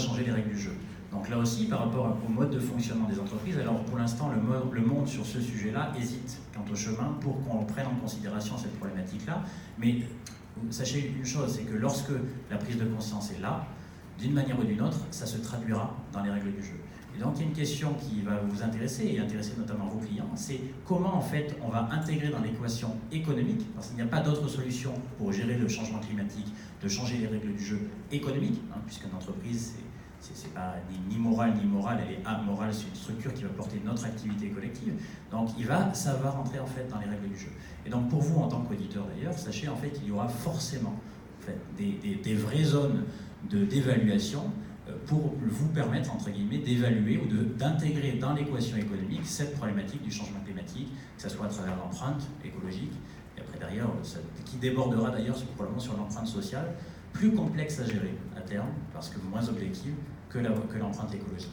changer les règles du jeu. Donc là aussi, par rapport au mode de fonctionnement des entreprises, alors pour l'instant, le monde sur ce sujet-là hésite quant au chemin pour qu'on prenne en considération cette problématique-là. Mais sachez une chose, c'est que lorsque la prise de conscience est là, d'une manière ou d'une autre, ça se traduira dans les règles du jeu. Et donc il y a une question qui va vous intéresser, et intéresser notamment vos clients, c'est comment en fait on va intégrer dans l'équation économique, parce qu'il n'y a pas d'autre solution pour gérer le changement climatique, de changer les règles du jeu économique, puisqu'une entreprise, c'est pas ni moral ni morale, elle est amorale, c'est une structure qui va porter notre activité collective. Donc ça va rentrer en fait dans les règles du jeu. Et donc pour vous en tant qu'auditeur d'ailleurs, sachez en fait qu'il y aura forcément en fait, des vraies zones d'évaluation pour vous permettre, entre guillemets, d'évaluer ou d'intégrer dans l'équation économique cette problématique du changement climatique, que ce soit à travers l'empreinte écologique, et après derrière, qui débordera d'ailleurs probablement sur l'empreinte sociale, plus complexe à gérer à terme, parce que moins objective que l'empreinte écologique.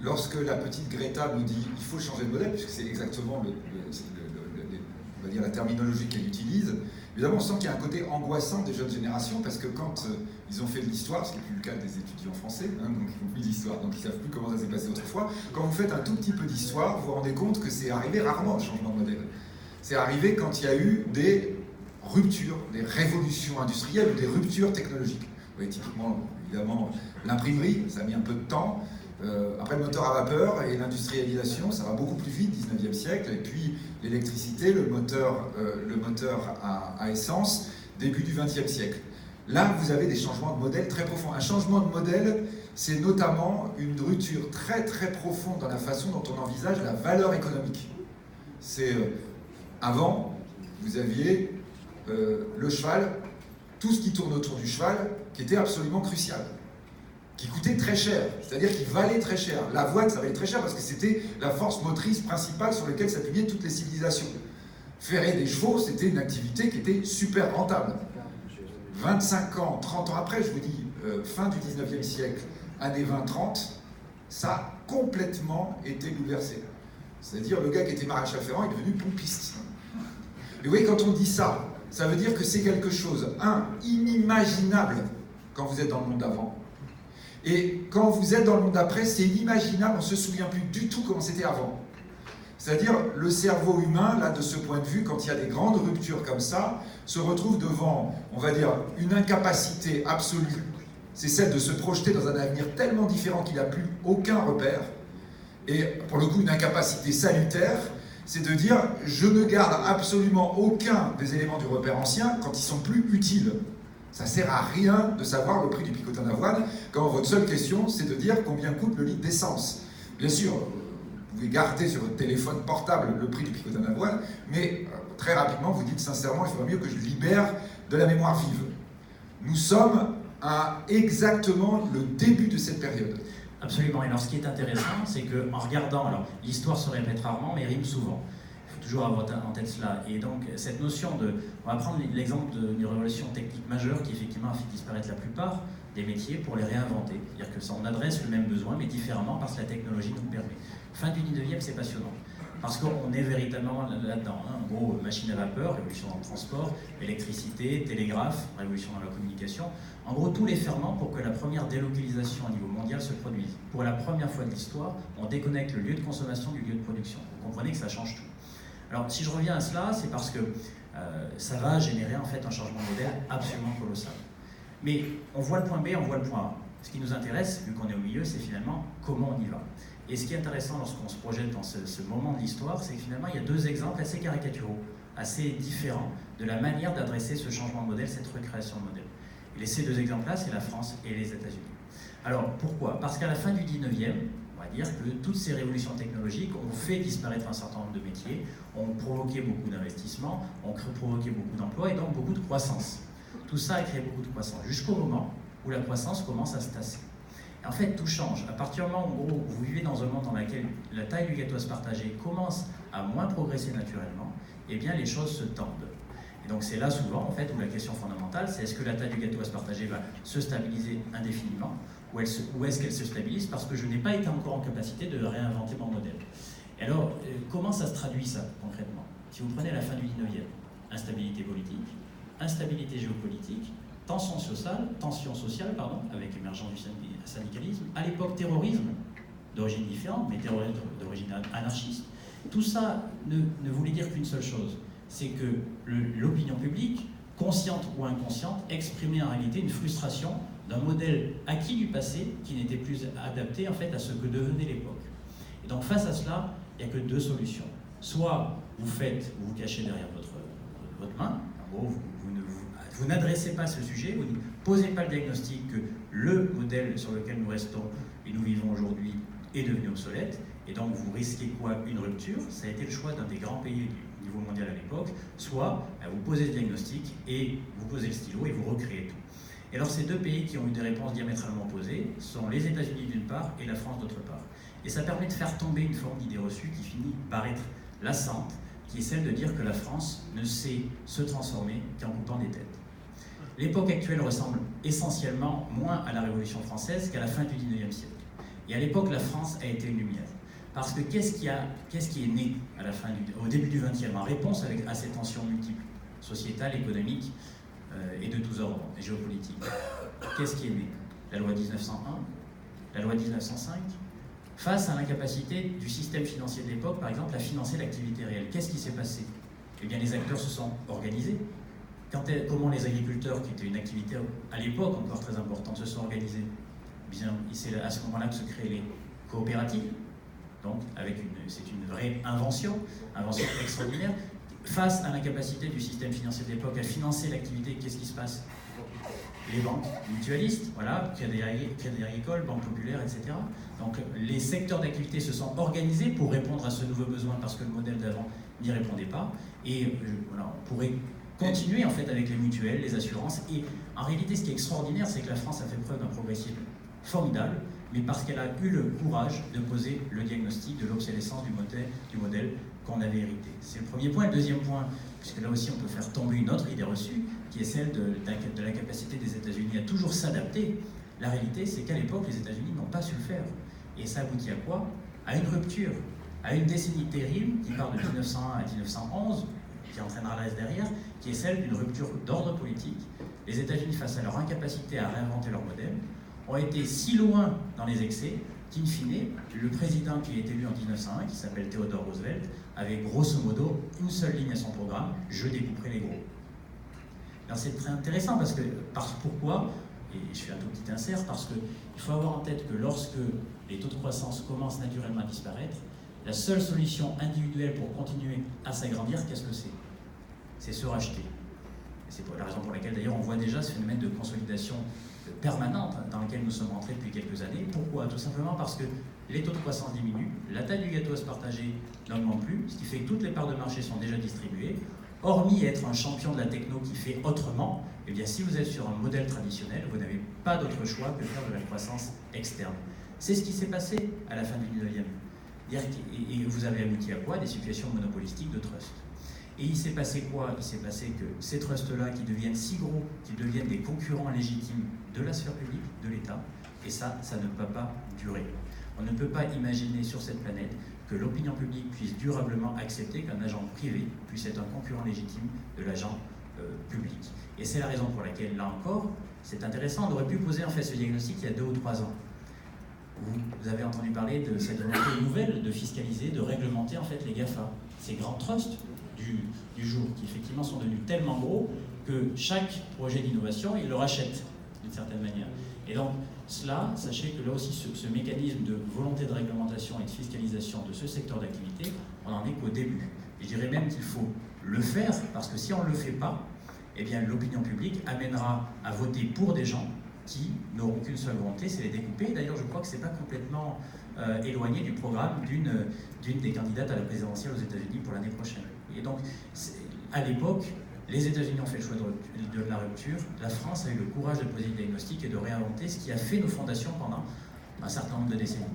Lorsque la petite Greta nous dit il faut changer de modèle, puisque c'est exactement on va dire la terminologie qu'elle utilise, évidemment on sent qu'il y a un côté angoissant des jeunes générations, parce que quand ils ont fait de l'histoire, ce qui n'est plus le cas des étudiants français, donc ils n'ont plus d'histoire, donc ils ne savent plus comment ça s'est passé autrefois, quand vous faites un tout petit peu d'histoire, vous vous rendez compte que c'est arrivé rarement le changement de modèle. C'est arrivé quand il y a eu des ruptures, des révolutions industrielles ou des ruptures technologiques. Vous voyez, typiquement, évidemment, l'imprimerie, ça a mis un peu de temps. Après le moteur à vapeur et l'industrialisation, ça va beaucoup plus vite, 19e siècle, et puis l'électricité, le moteur à essence, début du 20e siècle. Là, vous avez des changements de modèle très profonds. Un changement de modèle, c'est notamment une rupture très très profonde dans la façon dont on envisage la valeur économique. C'est avant, vous aviez le cheval, tout ce qui tourne autour du cheval, qui était absolument crucial, qui coûtait très cher, c'est-à-dire qui valait très cher. L'avoine, ça valait très cher parce que c'était la force motrice principale sur laquelle s'appuyaient toutes les civilisations. Ferrer des chevaux, c'était une activité qui était super rentable. 25 ans, 30 ans après, je vous dis, fin du 19e siècle, années 20-30, ça a complètement été bouleversé. C'est-à-dire, le gars qui était maréchal ferrant est devenu pompiste. Et vous voyez, quand on dit ça, ça veut dire que c'est quelque chose, inimaginable quand vous êtes dans le monde d'avant. Et quand vous êtes dans le monde d'après, c'est inimaginable, on ne se souvient plus du tout comment c'était avant. C'est-à-dire, le cerveau humain, là, de ce point de vue, quand il y a des grandes ruptures comme ça, se retrouve devant, on va dire, une incapacité absolue. C'est celle de se projeter dans un avenir tellement différent qu'il n'a plus aucun repère. Et pour le coup, une incapacité salutaire, c'est de dire, je ne garde absolument aucun des éléments du repère ancien quand ils sont plus utiles. Ça ne sert à rien de savoir le prix du picotin d'avoine quand votre seule question, c'est de dire combien coûte le litre d'essence. Bien sûr, vous pouvez garder sur votre téléphone portable le prix du picotin d'avoine, mais très rapidement, vous dites sincèrement, il faudrait mieux que je libère de la mémoire vive. Nous sommes à exactement le début de cette période. Absolument. Et alors, ce qui est intéressant, c'est qu'en regardant, alors l'histoire se répète rarement, mais rime souvent. Toujours avoir en tête cela. Et donc, cette notion de... On va prendre l'exemple d'une révolution technique majeure qui, effectivement, a fait disparaître la plupart des métiers pour les réinventer. C'est-à-dire que ça, on adresse le même besoin, mais différemment, parce que la technologie nous le permet. Fin du 19e, c'est passionnant. Parce qu'on est véritablement là-dedans. En gros, machine à vapeur, révolution dans le transport, électricité, télégraphe, révolution dans la communication. En gros, tous les ferments pour que la première délocalisation au niveau mondial se produise. Pour la première fois de l'histoire, on déconnecte le lieu de consommation du lieu de production. Vous comprenez que ça change tout. Alors, si je reviens à cela, c'est parce que ça va générer en fait un changement de modèle absolument colossal. Mais on voit le point B, on voit le point A. Ce qui nous intéresse, vu qu'on est au milieu, c'est finalement comment on y va. Et ce qui est intéressant lorsqu'on se projette dans ce moment de l'histoire, c'est que finalement, il y a deux exemples assez caricaturaux, assez différents de la manière d'adresser ce changement de modèle, cette recréation de modèle. Et ces deux exemples-là, c'est la France et les États-Unis. Alors, pourquoi? Parce qu'à la fin du 19e, on va dire que toutes ces révolutions technologiques ont fait disparaître un certain nombre de métiers, ont provoqué beaucoup d'investissements, ont provoqué beaucoup d'emplois et donc beaucoup de croissance. Tout ça a créé beaucoup de croissance, jusqu'au moment où la croissance commence à se tasser. Et en fait, tout change. À partir du moment où, en gros, vous vivez dans un monde dans lequel la taille du gâteau à se partager commence à moins progresser naturellement, eh bien les choses se tendent. Et donc c'est là souvent, en fait, où la question fondamentale, c'est est-ce que la taille du gâteau à se partager va se stabiliser indéfiniment ou est-ce qu'elle se stabilise parce que je n'ai pas été encore en capacité de réinventer mon modèle. Et alors, comment ça se traduit ça, concrètement? Si vous prenez la fin du 19e, instabilité politique, instabilité géopolitique, tension sociale, avec l'émergence du syndicalisme, à l'époque terrorisme, d'origine différente, mais terrorisme d'origine anarchiste. Tout ça ne voulait dire qu'une seule chose, c'est que l'opinion publique, consciente ou inconsciente, exprimait en réalité une frustration d'un modèle acquis du passé qui n'était plus adapté en fait à ce que devenait l'époque. Et donc face à cela, il n'y a que deux solutions. Soit vous vous cachez derrière votre main, en gros, vous n'adressez pas ce sujet, vous ne posez pas le diagnostic que le modèle sur lequel nous restons et nous vivons aujourd'hui est devenu obsolète, et donc vous risquez quoi? Une rupture. Ça a été le choix d'un des grands pays du niveau mondial à l'époque. Soit vous posez le diagnostic et vous posez le stylo et vous recréez tout. Et alors ces deux pays qui ont eu des réponses diamétralement opposées sont les États-Unis d'une part et la France d'autre part. Et ça permet de faire tomber une forme d'idée reçue qui finit par être lassante, qui est celle de dire que la France ne sait se transformer qu'en coupant des têtes. L'époque actuelle ressemble essentiellement moins à la Révolution française qu'à la fin du XIXe siècle. Et à l'époque, la France a été une lumière. Parce que qu'est-ce qui est né au début du XXe en réponse à ces tensions multiples, sociétales, économiques et de tous ordres, et géopolitiques? Qu'est-ce qui est né? La loi 1901, la loi 1905, face à l'incapacité du système financier de l'époque, par exemple, à financer l'activité réelle. Qu'est-ce qui s'est passé? Eh bien, les acteurs se sont organisés. Comment les agriculteurs, qui étaient une activité à l'époque encore très importante, se sont organisés? Bien, c'est à ce moment-là que se créent les coopératives. Donc, c'est une vraie invention extraordinaire. Face à l'incapacité du système financier de l'époque à financer l'activité, qu'est-ce qui se passe? Les banques mutualistes, voilà, Crédit Agricole, Banque Populaire, etc. Donc les secteurs d'activité se sont organisés pour répondre à ce nouveau besoin parce que le modèle d'avant n'y répondait pas. Et voilà, on pourrait continuer en fait avec les mutuelles, les assurances. Et en réalité, ce qui est extraordinaire, c'est que la France a fait preuve d'un progressisme formidable, mais parce qu'elle a eu le courage de poser le diagnostic de l'obsolescence du modèle qu'on avait hérité. C'est le premier point. Le deuxième point, puisque là aussi on peut faire tomber une autre idée reçue, qui est celle de la capacité des États-Unis à toujours s'adapter. La réalité, c'est qu'à l'époque, les États-Unis n'ont pas su le faire. Et ça aboutit à quoi? À une rupture, à une décennie terrible qui part de 1901 à 1911, qui entraînera le reste derrière, qui est celle d'une rupture d'ordre politique. Les États-Unis, face à leur incapacité à réinventer leur modèle, ont été si loin dans les excès qu'in fine, le président qui est élu en 1901, qui s'appelle Theodore Roosevelt, avait grosso modo une seule ligne à son programme: je découperai les gros. Alors c'est très intéressant pourquoi, et je fais un tout petit insert, parce qu'il faut avoir en tête que lorsque les taux de croissance commencent naturellement à disparaître, la seule solution individuelle pour continuer à s'agrandir, qu'est-ce que c'est? C'est se racheter. C'est la raison pour laquelle d'ailleurs on voit déjà ce phénomène de consolidation permanente dans lequel nous sommes entrés depuis quelques années. Pourquoi? Tout simplement parce que les taux de croissance diminuent, la taille du gâteau à se partager n'augmente plus, ce qui fait que toutes les parts de marché sont déjà distribuées. Hormis être un champion de la techno qui fait autrement, eh bien si vous êtes sur un modèle traditionnel, vous n'avez pas d'autre choix que de faire de la croissance externe. C'est ce qui s'est passé à la fin du 19e. Et vous avez abouti à quoi? Des situations monopolistiques de trust. Et il s'est passé quoi? Il s'est passé que ces trusts-là, qui deviennent si gros, qui deviennent des concurrents légitimes de la sphère publique, de l'État, et ça ne peut pas durer. On ne peut pas imaginer sur cette planète que l'opinion publique puisse durablement accepter qu'un agent privé puisse être un concurrent légitime de l'agent public. Et c'est la raison pour laquelle, là encore, c'est intéressant, on aurait pu poser en fait ce diagnostic il y a 2 ou 3 ans. Vous avez entendu parler de cette volonté nouvelle de fiscaliser, de réglementer en fait les GAFA, ces grands trusts du jour, qui effectivement sont devenus tellement gros que chaque projet d'innovation, ils le rachètent d'une certaine manière. Et donc, sachez que là aussi, ce mécanisme de volonté de réglementation et de fiscalisation de ce secteur d'activité, on n'en est qu'au début. Et je dirais même qu'il faut le faire, parce que si on ne le fait pas, eh bien l'opinion publique amènera à voter pour des gens qui n'auront qu'une seule volonté, c'est les découper. D'ailleurs, je crois que ce n'est pas complètement éloigné du programme d'une des candidates à la présidentielle aux États-Unis pour l'année prochaine. Et donc, à l'époque, les États-Unis ont fait le choix de la rupture. La France a eu le courage de poser le diagnostic et de réinventer ce qui a fait nos fondations pendant un certain nombre de décennies.